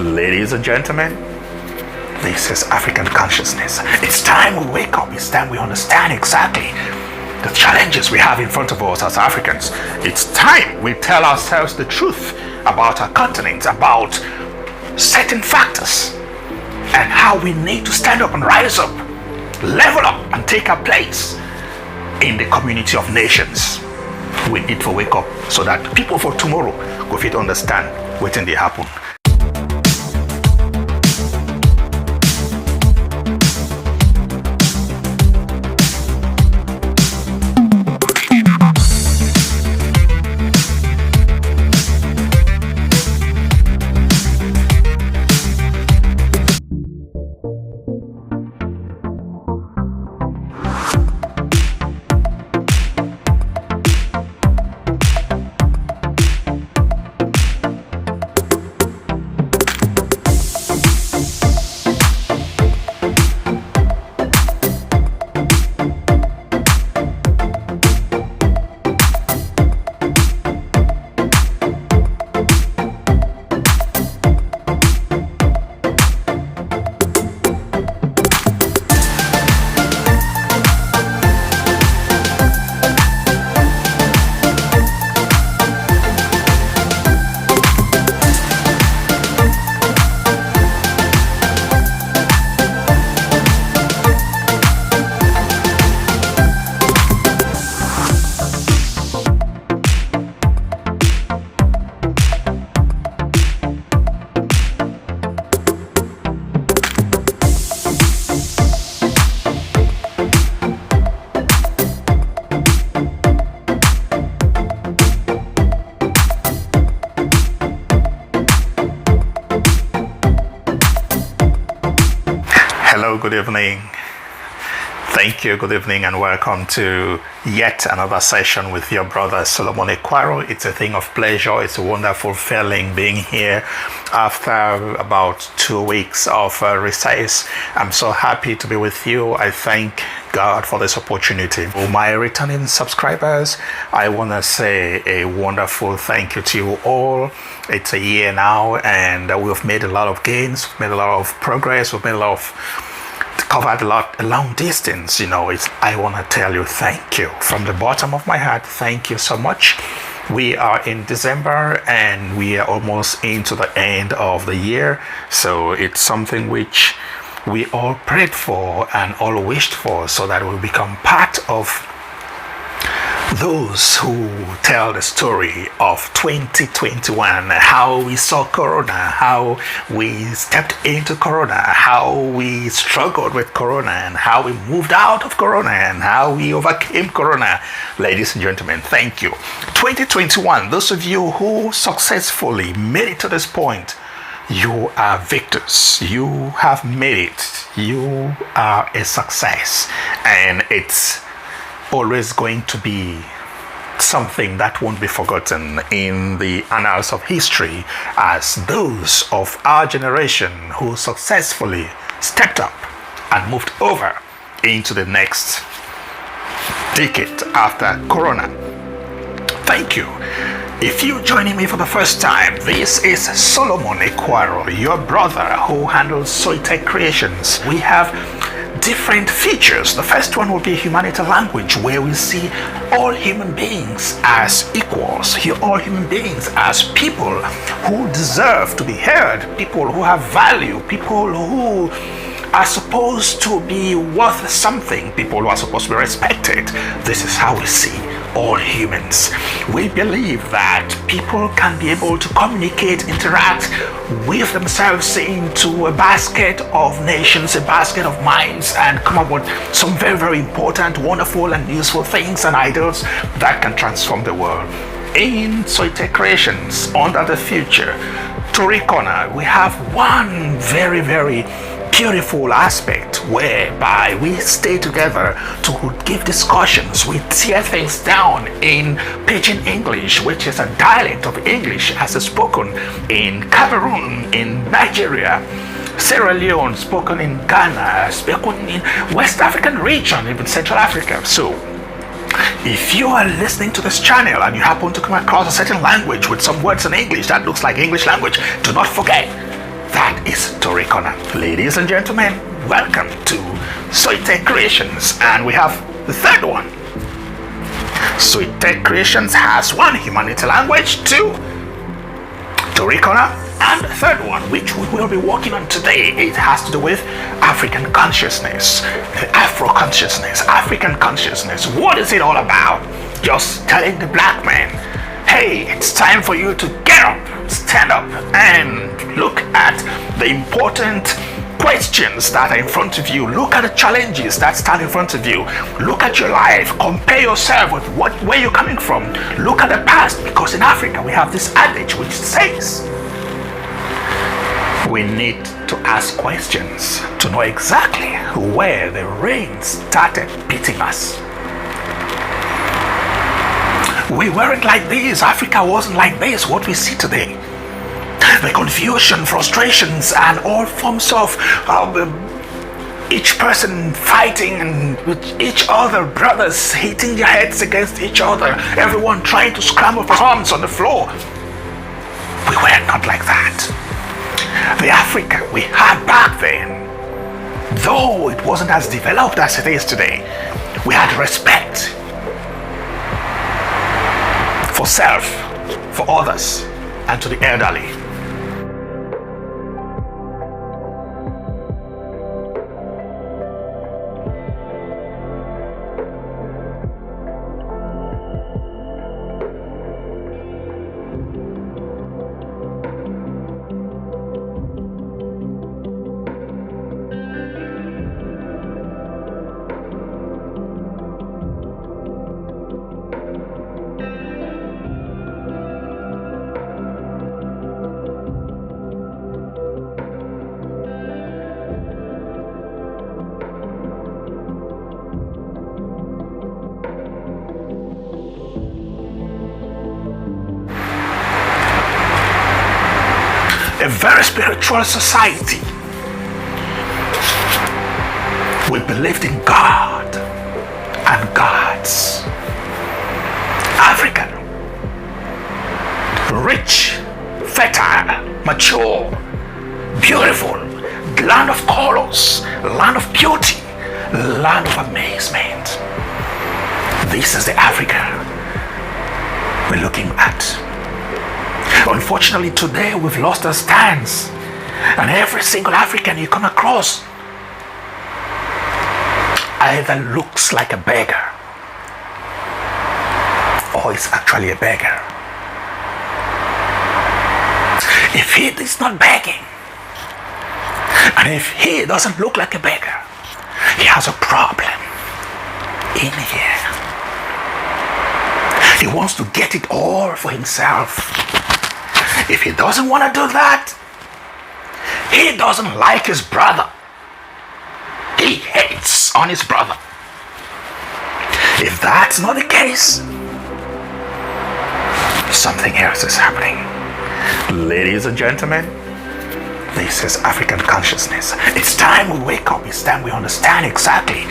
Ladies and gentlemen, this is African consciousness. It's time we wake up. It's time we understand exactly the challenges we have in front of us as Africans. It's time we tell ourselves the truth about our continent, about certain factors, and how we need to stand up and rise up, level up, and take our place in the community of nations. We need to wake up so that people for tomorrow go fit understand wetin dey happen. Hello, good evening. Thank you, good evening, and welcome to yet another session with your brother Solomon Ekwaro. It's a thing of pleasure. It's a wonderful feeling being here after about 2 weeks of recess. I'm so happy to be with you. I thank God for this opportunity. For my returning subscribers, I want to say a wonderful thank you to you all. It's a year now, and we've made a lot of gains, we've made a lot of progress, we've made covered a long distance. I want to tell you thank you from the bottom of my heart. Thank you so much. We are in December and we are almost into the end of the year, so it's something which we all prayed for and all wished for, so that we become part of those who tell the story of 2021, how we saw Corona, how we stepped into Corona, how we struggled with Corona, and how we moved out of Corona, and how we overcame Corona. Ladies and gentlemen, thank you. 2021, those of you who successfully made it to this point, you are victors. You have made it. You are a success, and it's always going to be something that won't be forgotten in the annals of history as those of our generation who successfully stepped up and moved over into the next decade after Corona. Thank you. If you're joining me for the first time, this is Solomon Ekwaro, your brother who handles Soitech Creations. We have different features. The first one will be humanity language, where we see all human beings as equals, all human beings as people who deserve to be heard, people who have value, people who are supposed to be worth something, people who are supposed to be respected. This is how we see all humans. We believe that people can be able to communicate, interact with themselves into a basket of nations, a basket of minds, and come up with some very, very important, wonderful, and useful things and ideas that can transform the world. In Soitech Creations, under the future, Tory Corner, we have one very, very beautiful aspect whereby we stay together to give discussions. We tear things down in Pidgin English, which is a dialect of English as is spoken in Cameroon, in Nigeria, Sierra Leone, spoken in Ghana, spoken in West African region, even Central Africa. So if you are listening to this channel and you happen to come across a certain language with some words in English that looks like English language, do not forget, That is Story Corner. Ladies and gentlemen, welcome to Sweet Tech Creations, and we have the third one. Sweet Tech Creations has one, humanity language, two, Story Corner, and the third one, which we will be working on today, it has to do with African consciousness, Afro consciousness, African consciousness. What is it all about? Just telling the black man, hey, it's time for you to get up, stand up, and look at the important questions that are in front of you. Look at the challenges that stand in front of you. Look at your life. Compare yourself with where you're coming from. Look at the past, because in Africa we have this adage which says we need to ask questions to know exactly where the rain started beating us. We weren't like this. Africa wasn't like this, what we see today. The confusion, frustrations, and all forms of each person fighting and with each other, brothers hitting their heads against each other, everyone trying to scramble for arms on the floor. We were not like that. The Africa we had back then, though it wasn't as developed as it is today, we had respect for self, for others, and to the elderly. A very spiritual society. We believed in God and gods. Africa, rich, fertile, mature, beautiful, land of colors, land of beauty, land of amazement. This is the Africa we're looking at. Unfortunately, today we've lost our stance, and every single African you come across either looks like a beggar or is actually a beggar. If he is not begging, and if he doesn't look like a beggar, he has a problem in here. He wants to get it all for himself. If he doesn't want to do that, he doesn't like his brother. He hates on his brother. If that's not the case, something else is happening. Ladies and gentlemen, this is African consciousness. It's time we wake up. It's time we understand exactly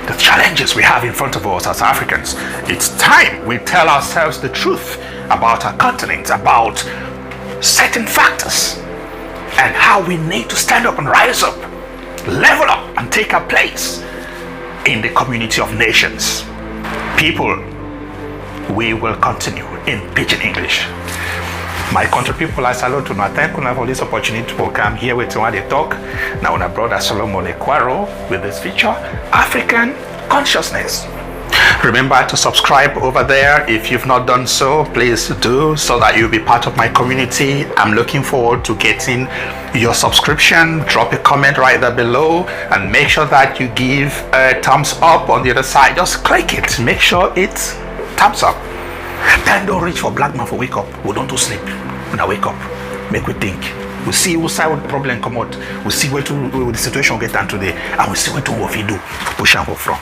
the challenges we have in front of us as Africans. It's time we tell ourselves the truth about our continent, about certain factors, and how we need to stand up and rise up, level up, and take our place in the community of nations. People, we will continue in Pidgin English. My country people, I salute you. Thank you for this opportunity to come here with you and talk. Now, my brother Solomon Ekwaro with this feature, African Consciousness. Remember to subscribe over there. If you've not done so, please do, so that you'll be part of my community. I'm looking forward to getting your subscription. Drop a comment right there below, and make sure that you give a thumbs up on the other side. Just click it. Make sure it's thumbs up. Time don't reach for black man for wake up. We don't do sleep. When I wake up, make we think. We see who side the problem come out. We see where the situation get down today, and we see what we do. Push on for front.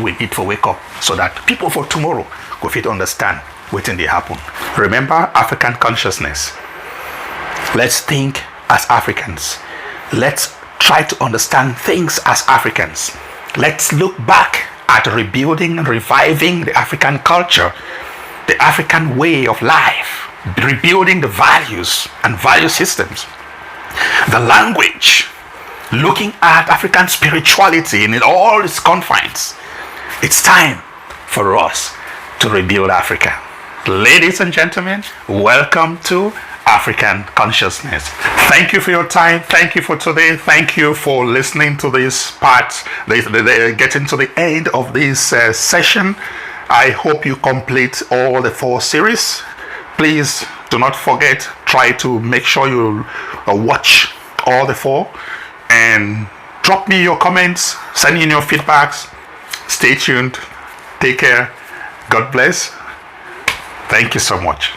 We need to wake up so that people for tomorrow go fit understand wetin dey happen. Remember African consciousness. Let's think as Africans. Let's try to understand things as Africans. Let's look back at rebuilding and reviving the African culture, the African way of life, rebuilding the values and value systems, the language, looking at African spirituality in all its confines. It's time for us to rebuild Africa. Ladies and gentlemen, welcome to African Consciousness. Thank you for your time. Thank you for today. Thank you for listening to this part, getting to the end of this session. I hope you complete all the 4 series. Please do not forget, try to make sure you watch all the 4 and drop me your comments, send in your feedbacks. Stay tuned. Take care. God bless. Thank you so much.